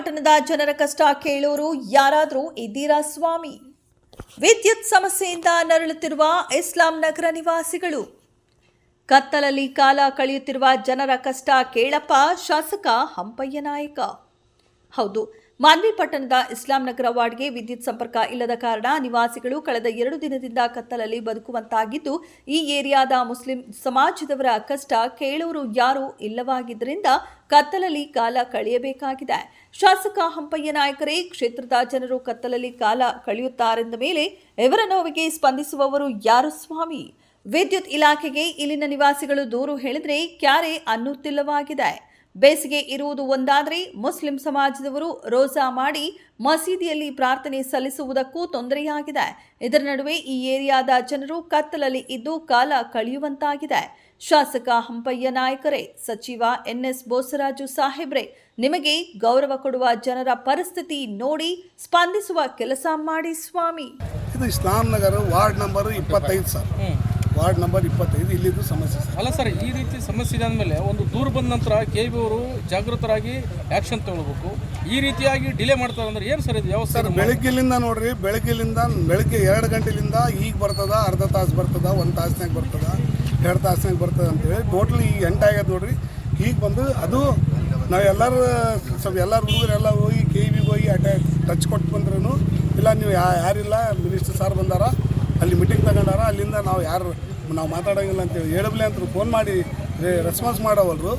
ಪಟ್ಟಣದ ಜನರ ಕಷ್ಟ ಕೇಳೋರು ಯಾರಾದರೂ ಇದ್ದೀರಾ ಸ್ವಾಮಿ? ವಿದ್ಯುತ್ ಸಮಸ್ಯೆಯಿಂದ ನರಳುತ್ತಿರುವ ಇಸ್ಲಾಂ ನಗರ ನಿವಾಸಿಗಳು. ಕತ್ತಲಲ್ಲಿ ಕಾಲ ಕಳೆಯುತ್ತಿರುವ ಜನರ ಕಷ್ಟ ಕೇಳಪ್ಪ ಶಾಸಕ ಹಂಪಯ್ಯ ನಾಯಕ. ಹೌದು, ಮಾನ್ವಿ ಪಟ್ಟಣದ ಇಸ್ಲಾಂ ನಗರ ವಾರ್ಡ್ಗೆ ವಿದ್ಯುತ್ ಸಂಪರ್ಕ ಇಲ್ಲದ ಕಾರಣ ನಿವಾಸಿಗಳು ಕಳೆದ 2 ದಿನದಿಂದ ಕತ್ತಲಲ್ಲಿ ಬದುಕುವಂತಾಗಿದ್ದು, ಈ ಏರಿಯಾದ ಮುಸ್ಲಿಂ ಸಮಾಜದವರ ಕಷ್ಟ ಕೇಳೋರು ಯಾರೂ ಇಲ್ಲವಾಗಿದ್ದರಿಂದ ಕತ್ತಲಲ್ಲಿ ಕಾಲ ಕಳೆಯಬೇಕಾಗಿದೆ. ಶಾಸಕ ಹಂಪಯ್ಯ ನಾಯಕರೇ ಕ್ಷೇತ್ರದ ಜನರು ಕತ್ತಲಲ್ಲಿ ಕಾಲ ಕಳೆಯುತ್ತಾರೆಂದ ಮೇಲೆ ಇವರ ನೋವಿಗೆ ಸ್ಪಂದಿಸುವವರು ಯಾರು ಸ್ವಾಮಿ? ವಿದ್ಯುತ್ ಇಲಾಖೆಗೆ ಇಲ್ಲಿನ ನಿವಾಸಿಗಳು ದೂರು ಹೇಳಿದ್ರೆ ಕ್ಯಾರೆ ಅನ್ನುತ್ತಿಲ್ಲವಾಗಿದೆ. ಬೇಸಿಗೆ ಇರುವುದು ಒಂದಾದರೆ ಮುಸ್ಲಿಂ ಸಮಾಜದವರು ರೋಜಾ ಮಾಡಿ ಮಸೀದಿಯಲ್ಲಿ ಪ್ರಾರ್ಥನೆ ಸಲ್ಲಿಸುವುದಕ್ಕೂ ತೊಂದರೆಯಾಗಿದೆ. ಇದರ ನಡುವೆ ಈ ಏರಿಯಾದ ಜನರು ಕತ್ತಲಲ್ಲಿ ಇದ್ದು ಕಾಲ ಕಳೆಯುವಂತಾಗಿದೆ. ಶಾಸಕ ಹಂಪಯ್ಯ ನಾಯಕರೇ, ಸಚಿವ NS ಬೋಸರಾಜು ಸಾಹೇಬ್ರೆ, ನಿಮಗೆ ಗೌರವ ಕೊಡುವ ಜನರ ಪರಿಸ್ಥಿತಿ ನೋಡಿ ಸ್ಪಂದಿಸುವ ಕೆಲಸ ಮಾಡಿ ಸ್ವಾಮಿ. ಇದು Islam Nagar ward number 25 sir. Ward number 25 ಇಲ್ಲಿದ್ದು ಸಮಸ್ಯೆ ಸರ್. ಅಲ್ಲ ಸರ್, ಈ ರೀತಿ ಸಮಸ್ಯೆ ಇದೆ ಅಂದಮೇಲೆ ಒಂದು ದೂರು ಬಂದ ನಂತರ KV ಅವರು ಜಾಗೃತರಾಗಿ ಆ್ಯಕ್ಷನ್ ತಗೊಳ್ಬೇಕು. ಈ ರೀತಿಯಾಗಿ ಡಿಲೇ ಮಾಡ್ತಾರೆ ಅಂದ್ರೆ ಏನು ಸರ್ ಇದು ವ್ಯವಸ್ಥೆ? ಸರ್, ಬೆಳಗ್ಗೆಲಿಂದ ನೋಡ್ರಿ, ಬೆಳಗ್ಗೆ 2 ಗಂಟೆಲಿಂದ ಈಗ ಬರ್ತದ, ಅರ್ಧ ತಾಸು ಬರ್ತದ, 1 ತಾಸ್ನಾಗ ಬರ್ತದ, 2 ತಾಸ್ನಾಗ ಬರ್ತದೆ ಅಂತೇಳಿ ಟೋಟಲಿ ಈಗ 8 ಆಗ್ಯದ ನೋಡ್ರಿ. ಈಗ ಬಂದು ಅದು ನಾವೆಲ್ಲರೂ ಎಲ್ಲ ಹುಡುಗರೆಲ್ಲ ಹೋಗಿ KVಗೆ ಹೋಗಿ ಟಚ್ ಕೊಟ್ಟು ಬಂದ್ರೂ ಇಲ್ಲ, ನೀವು ಯಾರಿಲ್ಲ, ಮಿನಿಸ್ಟರ್ ಸಾರ್ ಬಂದಾರ, ಅಲ್ಲಿ ಮೀಟಿಂಗ್ ತಗೊಂಡಾರ, ಅಲ್ಲಿಂದ ನಾವು ಮಾತಾಡೋಂಗಿಲ್ಲ ಅಂತೇಳಿ ಹೇಳಬ್ಲೆ ಅಂತ ಫೋನ್ ಮಾಡಿ ರೆಸ್ಪಾನ್ಸ್ ಮಾಡೋವಲ್ರು,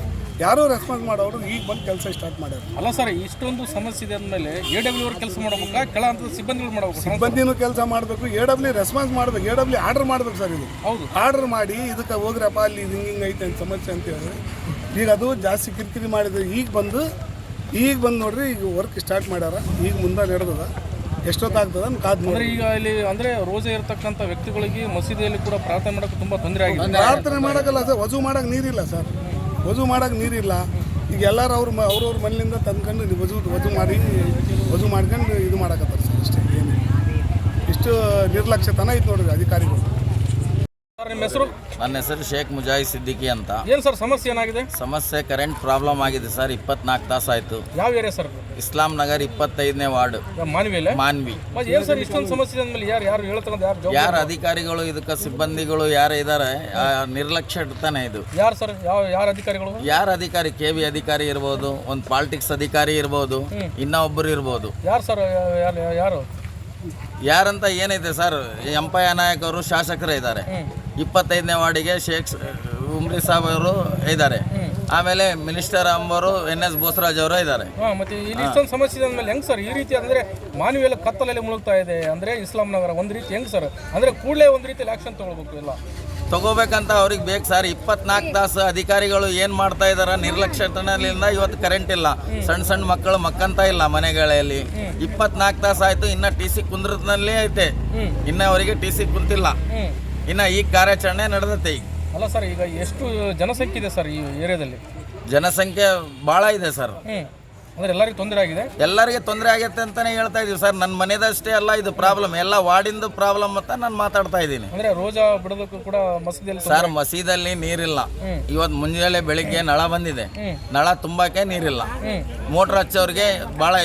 ಯಾರೂ ರೆಸ್ಪಾನ್ಸ್ ಮಾಡೋರು ಈಗ ಬಂದು ಕೆಲಸ ಸ್ಟಾರ್ಟ್ ಮಾಡ್ಯಾರ. ಅಲ್ಲ ಸರ್, ಇಷ್ಟೊಂದು ಸಮಸ್ಯೆ ಇದೆ ಅಂದಮೇಲೆ AW ಅವ್ರು ಕೆಲಸ ಮಾಡ್ಬೇಕಾ, ಕೆಳ ಹಂತದ ಸಿಬ್ಬಂದಿಗಳು ಮಾಡಬೇಕು? ಸಿಬ್ಬಂದಿನೂ ಕೆಲಸ ಮಾಡಬೇಕು, AW ರೆಸ್ಪಾನ್ಸ್ ಮಾಡಬೇಕು, AW ಆರ್ಡರ್ ಮಾಡ್ಬೇಕು ಸರ್. ಇದು ಹೌದು, ಆರ್ಡರ್ ಮಾಡಿ ಇದಕ್ಕೆ ಹೋಗ್ರಪ್ಪ, ಅಲ್ಲಿ ಹಿಂಗೆ ಐತೆ ಅಂತ ಸಮಸ್ಯೆ ಅಂತ ಹೇಳಿದ್ರೆ ಈಗ ಅದು ಜಾಸ್ತಿ ಕಿರಿಕಿರಿ ಮಾಡಿದ್ರೆ ಈಗ ಬಂದು ನೋಡ್ರಿ, ಈಗ ವರ್ಕ್ ಸ್ಟಾರ್ಟ್ ಮಾಡ್ಯಾರ. ಈಗ ಮುಂದೆ ನಡೆದದ, ಎಷ್ಟೊತ್ತಾಗ್ತದ ಕಾದ್ ನೋಡಿ. ಈಗ ಇಲ್ಲಿ ಅಂದ್ರೆ ರೋಜಾ ಇರತಕ್ಕಂಥ ವ್ಯಕ್ತಿಗಳಿಗೆ ಮಸೀದಿಯಲ್ಲಿ ಕೂಡ ಪ್ರಾರ್ಥನೆ ಮಾಡೋಕೆ ತುಂಬ ತೊಂದರೆ ಆಗಿದೆ. ಪ್ರಾರ್ಥನೆ ಮಾಡೋಕ್ಕಲ್ಲ ಸರ್, ವಜು ಮಾಡೋಕೆ ನೀರಿಲ್ಲ ಸರ್, ವಜು ಮಾಡೋಕೆ ನೀರಿಲ್ಲ. ಈಗ ಎಲ್ಲರೂ ಅವ್ರವ್ರ ಮನೆಯಿಂದ ತಂದ್ಕೊಂಡು ವಜು ಮಾಡ್ಕೊಂಡು ಇದು ಮಾಡಕತ್ತಾರೆ ಸರ್. ಅಷ್ಟೇ, ಏನಿಲ್ಲ. ಇಷ್ಟು ನಿರ್ಲಕ್ಷ್ಯತನ ಐತೆ ನೋಡ್ರಿ ಅಧಿಕಾರಿಗಳು. ನಿಮ್ಮ ಹೆಸರು? ನನ್ನ ಹೆಸರು ಶೇಖ್ ಮುಜಾಹಿದ್ ಸಿದ್ದಿಕಿ ಅಂತ. ಏನು ಸರ್ ಸಮಸ್ಯೆ ಏನಾಗಿದೆ? ಸಮಸ್ಯೆ ಕರೆಂಟ್ ಪ್ರಾಬ್ಲಮ್ ಆಗಿದೆ ಸರ್. 24 ತಾಸು ಆಯಿತು. ಯಾವ ಏರಿಯಾ ಸರ್? ಇಸ್ಲಾಂ ನಗರ್ 25ನೇ ವಾರ್ಡ್, ಮಾನ್ವಿ. ಏನು ಸರ್ ಇಷ್ಟೊಂದು ಸಮಸ್ಯೆ ಅಂದಮೇಲೆ ಯಾರು ಹೇಳ್ತಾರೆ? ಯಾರು ಅಧಿಕಾರಿಗಳು, ಇದಕ್ಕೆ ಸಿಬ್ಬಂದಿಗಳು ಯಾರು ಇದ್ದಾರೆ, ನಿರ್ಲಕ್ಷ್ಯತಾನೆ ಇದು. ಯಾರು ಸರ್? ಯಾರು ಅಧಿಕಾರಿಗಳು? ಯಾರು ಅಧಿಕಾರಿ? KV ಅಧಿಕಾರಿ ಇರ್ಬೋದು, ಒಂದು ಪಾಲಿಟಿಕ್ಸ್ ಅಧಿಕಾರಿ ಇರ್ಬೋದು, ಇನ್ನೊಬ್ಬರು ಇರ್ಬೋದು. ಯಾರು ಸರ್? ಯಾರು ಯಾರಂತ ಏನೈತೆ ಸರ್? ಹಂಪಯ್ಯ ನಾಯಕ್ ಅವರು ಶಾಸಕರೇ ಇದ್ದಾರೆ. 25ನೇ ವಾರ್ಡಿಗೆ ಶೇಖ್ ಉಮ್ರಿ ಸಾಬ್ ಅವರು ಇದ್ದಾರೆ. ಆಮೇಲೆ ಮಿನಿಸ್ಟರ್ ಅಂಬರು NS ಬೋಸರಾಜ್ ಅವರು ಇದ್ದಾರೆ. ಮತ್ತೆ ಇಲ್ಲಿ ಇಷ್ಟೊಂದು ಸಮಸ್ಯೆ ಅಂದಮೇಲೆ ಹೆಂಗ್ ಸರ್ ಈ ರೀತಿ ಅಂದ್ರೆ ಮಾನವೀಯ ಕತ್ತಲಲ್ಲಿ ಮುಳುಗ್ತಾ ಇದೆ ಅಂದ್ರೆ ಇಸ್ಲಾಂ ನಗರ ಒಂದು ರೀತಿ ಹೆಂಗ್ ಸರ್? ಅಂದ್ರೆ ಕೂಡಲೇ ಒಂದು ರೀತಿಯಲ್ಲಿ ಆಕ್ಷನ್ ತಗೊಳ್ಬೇಕು, ಎಲ್ಲ ತಗೋಬೇಕಂತ ಅವ್ರಿಗೆ ಬೇಕು ಸರ್. 24 ತಾಸು ಅಧಿಕಾರಿಗಳು ಏನು ಮಾಡ್ತಾ ಇದಾರ, ನಿರ್ಲಕ್ಷ್ಯತನದಿಂದ ಇವತ್ತು ಕರೆಂಟ್ ಇಲ್ಲ. ಸಣ್ಣ ಮಕ್ಕಳು ಮಕ್ಕಂತ ಇಲ್ಲ ಮನೆಗಳಲ್ಲಿ. 24 ತಾಸು ಆಯ್ತು, ಇನ್ನ TC ಕುಂದ್ರದ್ನಲ್ಲೇ ಐತೆ, ಇನ್ನ ಅವರಿಗೆ TC ಕುಂತಿಲ್ಲ. ಇನ್ನ ಈಗ ಕಾರ್ಯಾಚರಣೆ ನಡೆದತ್ತೆ ಈಗ. ಅಲ್ಲ ಸರ್, ಈಗ ಎಷ್ಟು ಜನಸಂಖ್ಯೆ ಇದೆ ಸರ್ ಈ ಏರಿಯಾದಲ್ಲಿ? ಜನಸಂಖ್ಯೆ ಭಾಳ ಇದೆ ಸರ್. ಅಂದ್ರೆ ಎಲ್ಲರಿಗೂ ತೊಂದರೆ ಆಗಿದೆ. ಎಲ್ಲರಿಗೆ ತೊಂದರೆ ಆಗತ್ತೆ ಅಂತಾನೆ ಹೇಳ್ತಾ ಇದೀವಿ ಸರ್. ನನ್ನ ಮನೆದಷ್ಟೇ ಅಲ್ಲ ಇದು ಪ್ರಾಬ್ಲಮ್, ಎಲ್ಲ ವಾರ್ಡಿಂದು ಪ್ರಾಬ್ಲಮ್ ಅಂತ ನಾನು ಮಾತಾಡ್ತಾ ಇದ್ದೀನಿ. ಅಂದ್ರೆ ರೋಜಾ ಬಿಡೋದಕ್ಕೂ ಕೂಡ ಮಸೀದಿಯಲ್ಲಿ ಸರ್, ಮಸೀದಲ್ಲಿ ನೀರಿಲ್ಲ. ಇವತ್ತು ಮುಂಜಾನೆ ಬೆಳಿಗ್ಗೆ ನಳ ಬಂದಿದೆ, ನಳ ತುಂಬಾಕೆ ನೀರಿಲ್ಲ. ಮೋಟ್ರ್ ಹಚ್ಚೋರಿಗೆ ಬಹಳ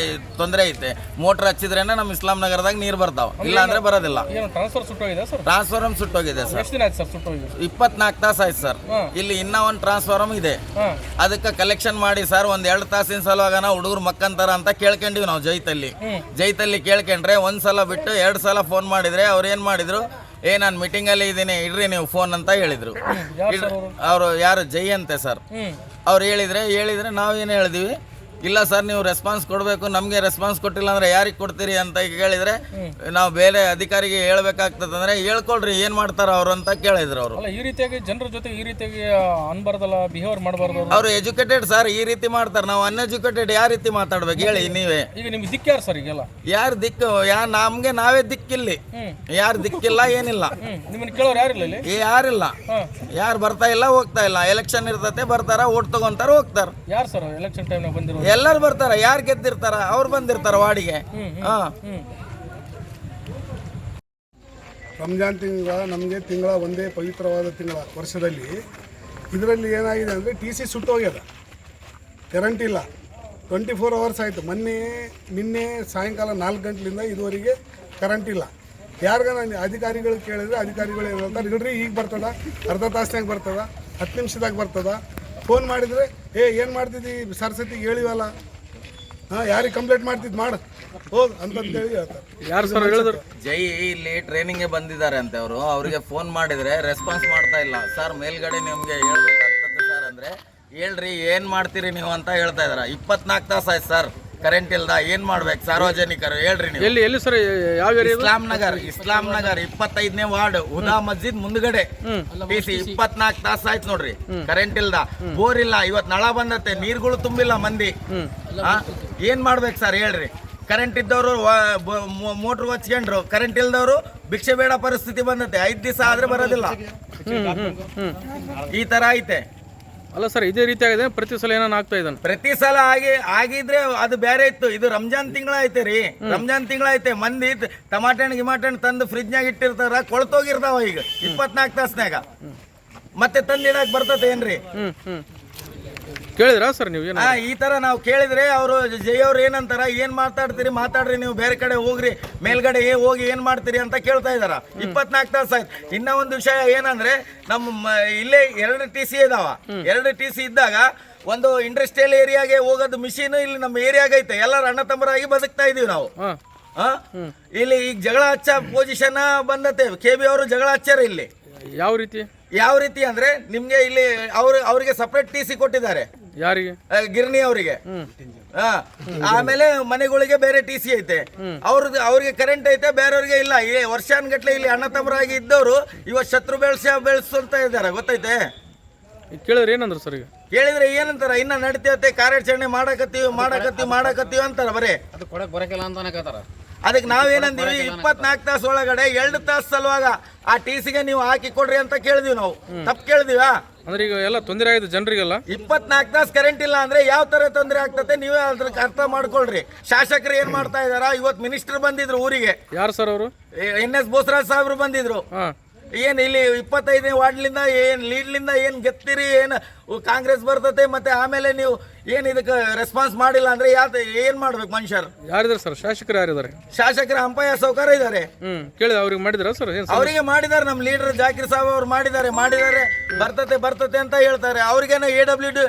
ತೊಂದರೆ ಐತೆ. ಮೋಟ್ರ್ ಹಚ್ಚಿದ್ರೇನೆ ನಮ್ಮ ಇಸ್ಲಾಂ ನಗರದಾಗ ನೀರು ಬರ್ತಾವ, ಇಲ್ಲ ಅಂದ್ರೆ ಬರೋದಿಲ್ಲ. ಟ್ರಾನ್ಸ್ಫರ್ ಸುಟ್ಟೋಗಿದೆ ಸರ್? ಟ್ರಾನ್ಸ್ಫಾರ್ಮ್ ಸುಟ್ಟೋಗಿದೆ ಸರ್. ಎಷ್ಟು ದಿನ ಆಯ್ತು ಸರ್ ಸುಟ್ಟೋಗಿದೆ? 24 ತಾಸು ಆಯ್ತು ಸರ್. ಇಲ್ಲಿ ಇನ್ನ ಒಂದು ಟ್ರಾನ್ಸ್ಫಾರ್ಮ್ ಇದೆ, ಅದಕ್ಕೆ ಕಲೆಕ್ಷನ್ ಮಾಡಿ ಸರ್. ಒಂದ್ 2 ತಾಸಿನ ಸಲುವಾಗ ಹುಡುಗರು ಮಕ್ಕಂತಾರ ಅಂತ ಕೇಳ್ಕೊಂಡಿವಿ ನಾವು. ಜೈತಲ್ಲಿ ಕೇಳ್ಕೊಂಡ್ರೆ ಒಂದ್ಸಲ ಬಿಟ್ಟು 2 ಸಲ ಫೋನ್ ಮಾಡಿದ್ರೆ ಅವ್ರು ಏನ್ ಮಾಡಿದ್ರು, ನಾನು ಮೀಟಿಂಗ್ ಅಲ್ಲಿ ಇದ್ದೀನಿ, ಇಡ್ರಿ ನೀವು ಫೋನ್ ಅಂತ ಹೇಳಿದ್ರು. ಅವರು ಯಾರು ಜೈ ಅಂತೆ ಸರ್. ಅವ್ರು ಹೇಳಿದ್ರೆ ನಾವೇನು ಹೇಳಿದ್ವಿ, ಇಲ್ಲ ಸರ್ ನೀವು ರೆಸ್ಪಾನ್ಸ್ ಕೊಡಬೇಕು, ನಮಗೆ ರೆಸ್ಪಾನ್ಸ್ ಕೊಟ್ಟಿಲ್ಲ ಅಂದ್ರೆ ಯಾರಿಗೆ ಕೊಡ್ತೀರಿ ಅಂತ ಕೇಳಿದ್ರೆ ನಾವು ಬೇರೆ ಅಧಿಕಾರಿಗೆ ಹೇಳ್ಬೇಕಾಗ್ತದೆ. ಅಂದ್ರೆ ಹೇಳ್ಕೊಳ್ರಿ ಏನ್ ಮಾಡ್ತಾರ ಅವ್ರು ಅಂತ ಕೇಳಿದ್ರು ಅವರು. ಈ ರೀತಿಯಾಗಿ ಜನರ ಜೊತೆ ಈ ರೀತಿಯಾಗಿ ಅನ್ಬಾರ್ದಲ್ಲ, ಬಿಹೇವ್ ಮಾಡಬಾರ್ದು. ಅವ್ರು ಎಜುಕೇಟೆಡ್ ಸರ್, ಈ ರೀತಿ ಮಾಡ್ತಾರೆ. ನಾವು ಅನ್ಎಜುಕೇಟೆಡ್ ಯಾವ ರೀತಿ ಮಾತಾಡ್ಬೇಕು ಹೇಳಿ ನೀವೇ? ಈಗ ನಿಮ್ಗೆ ದಿಕ್ಕು ಯಾರು ಸರ್? ಈಗೆಲ್ಲ ಯಾರು ದಿಕ್ಕು? ನಮ್ಗೆ ನಾವೇ ದಿಕ್ಕಿಲ್ಲಿ, ಯಾರು ದಿಕ್ಕಿಲ್ಲ, ಏನಿಲ್ಲ. ನಿಮ್ಮನ್ನ ಕೇಳೋರು ಯಾರಿಲ್ಲ ಇಲ್ಲಿ? ಯಾರಿಲ್ಲ, ಯಾರು ಬರ್ತಾ ಇಲ್ಲ, ಹೋಗ್ತಾ ಇಲ್ಲ. ಎಲೆಕ್ಷನ್ ಇರ್ತತೆ, ಬರ್ತಾರ, ಓಟ್ ತಗೊಂತಾರ, ಹೋಗ್ತಾರ. ಯಾರು ಸರ್ ಎಲೆಕ್ಷನ್ ಟೈಮ್ ಬಂದಿರೋ? ಎಲ್ಲರೂ ಬರ್ತಾರ, ಯಾರು ಗೆದ್ದಿರ್ತಾರ ಅವ್ರು ಬಂದಿರ್ತಾರ ವಾರ್ಡಿಗೆ. ರಂಜಾನ್ ನಮಗೆ ಒಂದೇ ಪವಿತ್ರವಾದ ತಿಂಗಳ ವರ್ಷದಲ್ಲಿ. ಇದರಲ್ಲಿ ಏನಾಗಿದೆ ಅಂದರೆ TC ಸುಟ್ಟೋಗ್ಯದ, ಕರೆಂಟ್ ಇಲ್ಲ, 24 ಅವರ್ಸ್ ಆಯಿತು. ನಿನ್ನೆ ಸಾಯಂಕಾಲ 4 ಗಂಟೆಲಿಂದ ಇದುವರೆಗೆ ಕರೆಂಟ್ ಇಲ್ಲ. ಯಾರಿಗ ನಾನು ಅಧಿಕಾರಿಗಳು ಕೇಳಿದ್ರೆ ಅಧಿಕಾರಿಗಳು ಏನು ಹೇಳ್ತಾರೆ, ನೋಡ್ರಿ ಈಗ ಬರ್ತದ, ಅರ್ಧ ತಾಸ್ನಾಗ ಬರ್ತದ, 10 ನಿಮಿಷದಾಗ ಬರ್ತದ. ಫೋನ್ ಮಾಡಿದರೆ ಏನು ಮಾಡ್ತಿದ್ದಿ ಸರಸ್ವತಿಗೆ ಹೇಳಿವಲ್ಲ, ಯಾರಿಗೆ ಕಂಪ್ಲೇಂಟ್ ಮಾಡ್ತಿದ್ದು ಮಾಡು ಹೋಗಿ ಅಂತಂತೇಳಿ ಹೇಳ್ತಾರೆ. ಯಾರು ಸರ್ ಹೇಳಿದ್ರು? ಜೈ ಇಲ್ಲಿ ಟ್ರೈನಿಂಗ್ಗೆ ಬಂದಿದ್ದಾರೆ ಅಂತೆ ಅವರು. ಅವರಿಗೆ ಫೋನ್ ಮಾಡಿದರೆ ರೆಸ್ಪಾನ್ಸ್ ಮಾಡ್ತಾ ಇಲ್ಲ. ಸರ್ ಮೇಲ್ಗಡೆ ನಿಮಗೆ ಹೇಳ್ಬೇಕಾಗ್ತದೆ ಸರ್ ಅಂದರೆ ಹೇಳ್ರಿ ಏನು ಮಾಡ್ತೀರಿ ನೀವು ಅಂತ ಹೇಳ್ತಾ ಇದಾರೆ. 24 ತಾಸು ಆಯ್ತು ಸರ್ ಕರೆಂಟ್ ಇಲ್ದ. ಏನು ಮಾಡ್ಬೇಕು ಸಾರ್ವಜನಿಕರು ಹೇಳ್ರಿ ನೀವು. ಎಲ್ಲಿ ಸರ್ ಯಾವ ಏರಿಯಾ? ಇಸ್ಲಾಂ ನಗರ್ 25ನೇ ವಾರ್ಡ್ ಹುದಾ ಮಸ್ಜಿದ್ ಮುಂದ್ಗಡೆ PC. 24 ತಾಸು ಆಯ್ತು ನೋಡ್ರಿ ಕರೆಂಟ್ ಇಲ್ದ. ಬೋರ್ ಇಲ್ಲ, ಇವತ್ತು ನಳ ಬಂದತ್ತೆ, ನೀರ್ಗಳು ತುಂಬಿಲ್ಲ ಮಂದಿ. ಏನ್ ಮಾಡ್ಬೇಕು ಸರ್ ಹೇಳ್ರಿ. ಕರೆಂಟ್ ಇದ್ದವರು ಮೋಟ್ರ್ ಹಚ್ಕೊಂಡ್ರು, ಕರೆಂಟ್ ಇಲ್ದವರು ಭಿಕ್ಷೆ ಬೇಡ ಪರಿಸ್ಥಿತಿ ಬಂದತ್ತೆ. 5 ದಿವಸ ಆದ್ರೆ ಬರೋದಿಲ್ಲ. ಈ ತರ ಐತೆ. ಅಲ್ಲ ಸರ್, ಇದೇ ರೀತಿ ಆಗಿದೆ ಪ್ರತಿ ಸಲ ಏನಾನ ಆಗ್ತಾ ಇದ್ದಾನೆ? ಪ್ರತಿ ಸಲ ಆಗಿದ್ರೆ ಅದು ಬೇರೆ ಇತ್ತು. ಇದು ರಂಜಾನ್ ತಿಂಗಳ ಐತೆ ರೀ, ರಂಜಾನ್ ತಿಂಗಳ ಐತೆ. ಮಂದಿ ಟಮಾಟೆ ಗಿಮಾಟೆ ತಂದು ಫ್ರಿಜ್ನಾಗ ಇಟ್ಟಿರ್ತಾರ, ಕೊಳ್ತೋಗಿರ್ತಾವ ಈಗ 24 ತಾಸ್ನಾಗ. ಮತ್ತೆ ತಂದಿಡಕ್ ಬರ್ತದೆ ಏನ್ರಿ? ಕೇಳಿದ್ರಾ ಸರ್ ನೀವು? ಈ ತರ ನಾವು ಕೇಳಿದ್ರೆ ಅವರು ಜೈ ಅವ್ರು ಏನಂತಾರ, ಏನ್ ಮಾತಾಡ್ರಿ ನೀವು, ಬೇರೆ ಕಡೆ ಹೋಗ್ರಿ, ಮೇಲ್ಗಡೆ ಹೋಗಿ ಏನ್ ಮಾಡ್ತೀರಿ ಅಂತ ಕೇಳ್ತಾ ಇದಾರ. 24 ತಾಸು ಆಯ್ತು. ಇನ್ನ ಒಂದು ವಿಷಯ ಏನಂದ್ರೆ, ನಮ್ಮ ಇಲ್ಲೇ 2 TC ಇದಾವ. 2 TC ಇದ್ದಾಗ ಒಂದು ಇಂಡಸ್ಟ್ರಿಯಲ್ ಏರಿಯಾಗೆ ಹೋಗೋದು ಮಿಷಿನ್ ಇಲ್ಲಿ ನಮ್ಮ ಏರಿಯಾಗ ಐತೆ. ಎಲ್ಲರೂ ಅಣ್ಣ ತಮ್ಮರಾಗಿ ಬದುಕ್ತಾ ಇದೀವಿ ನಾವು. ಇಲ್ಲಿ ಈಗ ಜಗಳ ಹಚ್ಚ ಪೊಸಿಷನ್ ಬಂದತೆ. KB ಅವರು ಜಗಳ ಹಚ್ಚಾರ ಇಲ್ಲಿ. ಯಾವ ರೀತಿ ಅಂದ್ರೆ, ನಿಮ್ಗೆ ಇಲ್ಲಿ ಅವ್ರಿಗೆ ಸಪರೇಟ್ TC ಕೊಟ್ಟಿದ್ದಾರೆ. ಯಾರಿಗೆ? ಗಿರಣಿ ಅವರಿಗೆ. ಆಮೇಲೆ ಮನೆಗಳಿಗೆ ಬೇರೆ TC ಐತೆ. ಅವ್ರಿಗೆ ಕರೆಂಟ್ ಐತೆ, ಬೇರೆಯವ್ರಿಗೆ ಇಲ್ಲ. ವರ್ಷಾನ್ಗಟ್ಲೆ ಇಲ್ಲಿ ಅಣ್ಣ ತಮ್ಮರಾಗಿ ಇದ್ದವರು ಇವತ್ತು ಶತ್ರು ಬೆಳೆಸ್ತಾ ಇದ್ದಾರೆ, ಗೊತ್ತೈತೆ? ಕೇಳಿದ್ರೆ ಏನಂದ್ರು ಸರ್? ಈಗ ಕೇಳಿದ್ರೆ ಏನಂತಾರ, ಇನ್ನ ನಡಿತೈತೆ, ಕಾರ್ಯಾಚರಣೆ ಮಾಡಕತ್ತೀವಿ ಅಂತಾರ. ಬರೇ ಅದು ಕೊಡಕ್ ಬರಕಿಲ್ಲ ಅಂತ ಅನ್ನಕತ್ತಾರ. ಅದಕ್ಕೆ ನಾವೇನಂದೀವಿ, 24 ತಾಸು ಒಳಗಡೆ 2 ತಾಸು ಸಲುವಾಗ ಆ TCಗೆ ನೀವು ಹಾಕಿ ಕೊಡ್ರಿ ಅಂತ ಕೇಳಿದ್ವಿ. ನಾವು ತಪ್ಪು ಕೇಳಿದಿವಾ? ಅಂದ್ರೆ ಈಗ ಎಲ್ಲ ತೊಂದರೆ ಆಗಿದೆ ಜನರಿಗೆಲ್ಲ. 24 ತಾಸು ಕರೆಂಟ್ ಇಲ್ಲ ಅಂದ್ರೆ ಯಾವ ತರ ತೊಂದರೆ ಆಗ್ತದೆ ನೀವೇ ಅದ್ರ ಅರ್ಥ ಮಾಡ್ಕೊಳ್ರಿ. ಶಾಸಕರು ಏನ್ ಮಾಡ್ತಾ ಇದಾರ, ಇವತ್ತು ಮಿನಿಸ್ಟರ್ ಬಂದಿದ್ರು ಊರಿಗೆ. ಯಾರು ಸರ್ ಅವರು? NS ಬೋಸರಾಜ್ ಸಾಹೇಬ್ರು ಬಂದಿದ್ರು. ಏನ್ ಇಲ್ಲಿ 25ನೇ ವಾರ್ಡ್ಲಿಂದ ಏನ್ ಲೀಡ್ಲಿಂದ ಏನ್ ಗೆತ್ತೀರಿ, ಏನ್ ಕಾಂಗ್ರೆಸ್ ಬರ್ತತೆ, ಮತ್ತೆ ಆಮೇಲೆ ನೀವು ಏನ್ ಇದಕ್ಕೆ ರೆಸ್ಪಾನ್ಸ್ ಮಾಡಿಲ್ಲ ಅಂದ್ರೆ ಏನ್ ಮಾಡ್ಬೇಕು ಮನುಷ್ಯರು? ಯಾರಿದ್ದಾರೆ ಸರ್ ಶಾಸಕರು? ಯಾರಿದ್ದಾರೆ ಶಾಸಕರ ಅಂಪಯ್ಯ ಸೌಕರ್ಯ ಇದ್ದಾರೆ. ಕೇಳಿದ ಅವ್ರಿಗೆ ಮಾಡಿದಾರ ಸರ್? ಅವರಿಗೆ ಮಾಡಿದ್ದಾರೆ. ನಮ್ಮ ಲೀಡರ್ ಜಾಕಿರ್ ಸಾಬ್ ಅವ್ರು ಮಾಡಿದ್ದಾರೆ. ಬರ್ತತೆ ಅಂತ ಹೇಳ್ತಾರೆ. ಅವ್ರಿಗೇನೋ AWD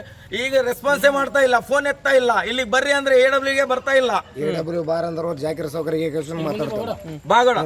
ಈಗ ರೆಸ್ಪಾನ್ಸೇ ಮಾಡ್ತಾ ಇಲ್ಲ, ಫೋನ್ ಎತ್ತಾ ಇಲ್ಲ. ಇಲ್ಲಿಗೆ ಬರ್ರಿ ಅಂದ್ರೆ AWಗೆ ಬರ್ತಾ ಇಲ್ಲ. AW ಬಾರ್ ಅಂದ್ರೆ ಜಾಕಿರ್ ಸೌಕರ್ಯ ಮಾತಾಡ್ತಾರೆ. ಬಾಗೋಣ